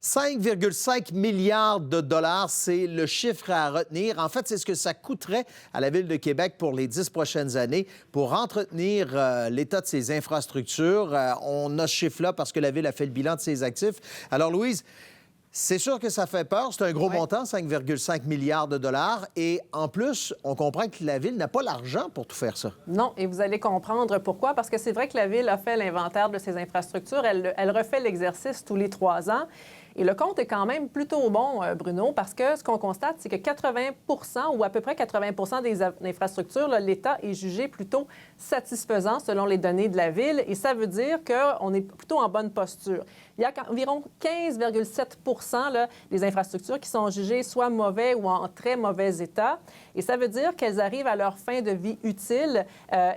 5,5 milliards de dollars, c'est le chiffre à retenir. En fait, c'est ce que ça coûterait à la Ville de Québec pour les 10 prochaines années pour entretenir l'état de ses infrastructures. On a ce chiffre-là parce que la Ville a fait le bilan de ses actifs. Alors, Louise, c'est sûr que ça fait peur. C'est un gros montant, 5,5 milliards de dollars. Et en plus, on comprend que la Ville n'a pas l'argent pour tout faire ça. Non, et vous allez comprendre pourquoi. Parce que c'est vrai que la Ville a fait l'inventaire de ses infrastructures. Elle refait l'exercice tous les 3 ans. Et le compte est quand même plutôt bon, Bruno, parce que ce qu'on constate, c'est que 80 ou à peu près 80 des infrastructures, l'État est jugé plutôt satisfaisant selon les données de la Ville. Et ça veut dire qu'on est plutôt en bonne posture. Il y a environ 15,7 des infrastructures qui sont jugées soit mauvais ou en très mauvais état. Et ça veut dire qu'elles arrivent à leur fin de vie utile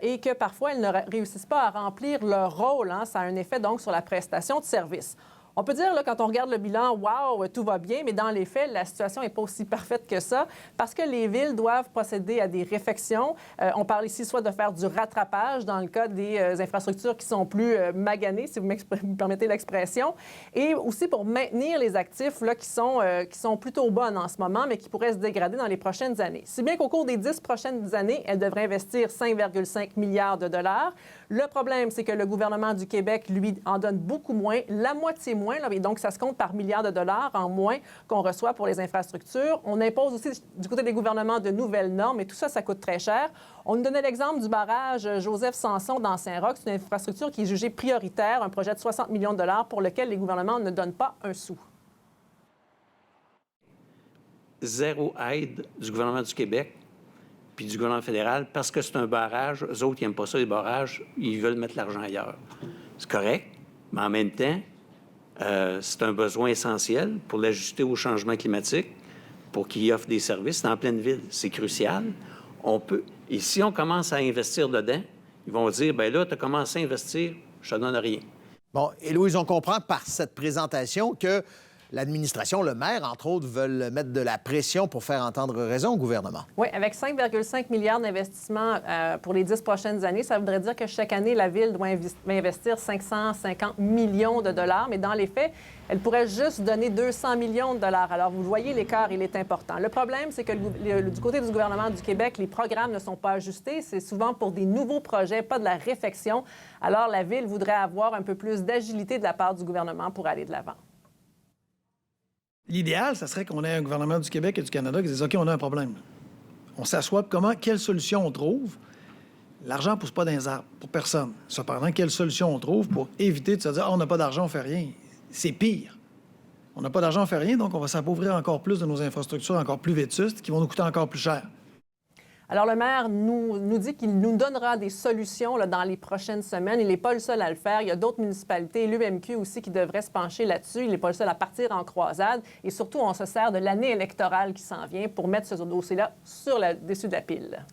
et que parfois, elles ne réussissent pas à remplir leur rôle. Hein. Ça a un effet donc sur la prestation de service. On peut dire, là, quand on regarde le bilan, wow, tout va bien, mais dans les faits, la situation n'est pas aussi parfaite que ça parce que les villes doivent procéder à des réfections. On parle ici soit de faire du rattrapage dans le cas des infrastructures qui sont plus maganées, si vous me permettez l'expression, et aussi pour maintenir les actifs là, qui sont plutôt bonnes en ce moment, mais qui pourraient se dégrader dans les prochaines années. Si bien qu'au cours des 10 prochaines années, elles devraient investir 5,5 milliards de dollars. Le problème, c'est que le gouvernement du Québec, lui, en donne beaucoup moins, la moitié moins, là, et donc ça se compte par milliards de dollars en moins qu'on reçoit pour les infrastructures. On impose aussi du côté des gouvernements de nouvelles normes et tout ça, ça coûte très cher. On nous donnait l'exemple du barrage Joseph Sanson dans Saint-Roch. C'est une infrastructure qui est jugée prioritaire, un projet de 60 millions de dollars pour lequel les gouvernements ne donnent pas un sou. Zéro aide du gouvernement du Québec puis du gouvernement fédéral parce que c'est un barrage. Eux autres, ils n'aiment pas ça, les barrages. Ils veulent mettre l'argent ailleurs. C'est correct, mais en même temps, c'est un besoin essentiel pour l'ajuster au changement climatique, pour qu'il offre des services dans pleine ville. C'est crucial. Et si on commence à investir dedans, ils vont dire, bien là, tu as commencé à investir, je ne te donne rien. Bon, et Louise, on comprend par cette présentation que l'administration, le maire, entre autres, veulent mettre de la pression pour faire entendre raison au gouvernement. Oui, avec 5,5 milliards d'investissements pour les 10 prochaines années, ça voudrait dire que chaque année, la Ville doit investir 550 millions de dollars, mais dans les faits, elle pourrait juste donner 200 millions de dollars. Alors, vous voyez, l'écart, il est important. Le problème, c'est que du côté du gouvernement du Québec, les programmes ne sont pas ajustés. C'est souvent pour des nouveaux projets, pas de la réfection. Alors, la Ville voudrait avoir un peu plus d'agilité de la part du gouvernement pour aller de l'avant. L'idéal, ça serait qu'on ait un gouvernement du Québec et du Canada qui dise « OK, on a un problème. » On s'assoit, quelle solution on trouve? L'argent ne pousse pas dans les arbres, pour personne. Cependant, quelle solution on trouve pour éviter de se dire « on n'a pas d'argent, on ne fait rien. » C'est pire. On n'a pas d'argent, on ne fait rien, donc on va s'appauvrir encore plus de nos infrastructures encore plus vétustes qui vont nous coûter encore plus cher. Alors, le maire nous dit qu'il nous donnera des solutions là, dans les prochaines semaines. Il n'est pas le seul à le faire. Il y a d'autres municipalités, l'UMQ aussi, qui devraient se pencher là-dessus. Il n'est pas le seul à partir en croisade. Et surtout, on se sert de l'année électorale qui s'en vient pour mettre ce dossier-là sur le dessus de la pile.